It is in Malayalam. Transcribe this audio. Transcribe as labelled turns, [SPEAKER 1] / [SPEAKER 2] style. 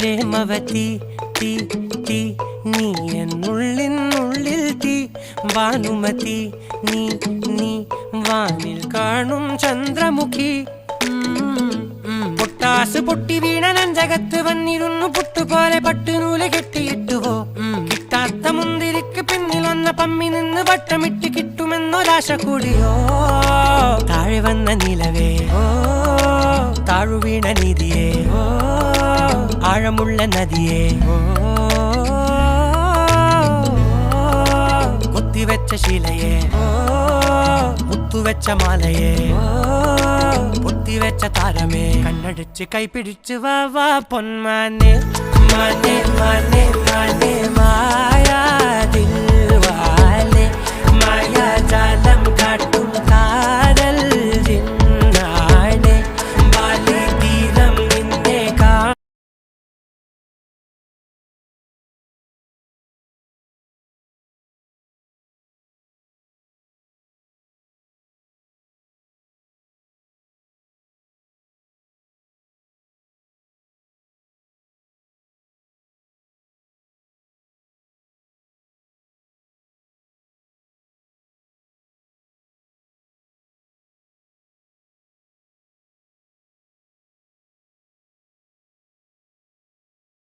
[SPEAKER 1] പ്രേമവതി തീ തീ നീ എന്നുള്ളിൽ തീ ഭാനുമതി നീ നീ വാനിൽ കാണും ചന്ദ്രമുഖി പൊട്ടാസ് പൊട്ടി വീണ നെഞ്ചകത്ത് വന്നിരുന്നു പുട്ടുപോലെ പട്ടുനൂല് കെട്ടിയിട്ടുവോ കിട്ടാത്ത മുന്തിരിക്ക് പിന്നിൽ വന്ന പമ്മി നിന്ന് വട്ടമിട്ട് കിട്ടുമെന്നൊരാശ കൂടിയോ താഴെ വന്ന നിലവേ താഴു വീണ നിധിയേ ആഴമുള്ള നദിയേ കൊത്തിവെച്ച ശിലയേ മുത്തുവെച്ച മാലയേ പൊത്തിവെച്ച താരമേ കണ്ണടിച്ച് കൈപിടിച്ച് വാ വാ പൊന്മാനെ മാനെ മാനെ മാനെ മായാ ദിൽവാലെ മായാജാലം കാട്ടി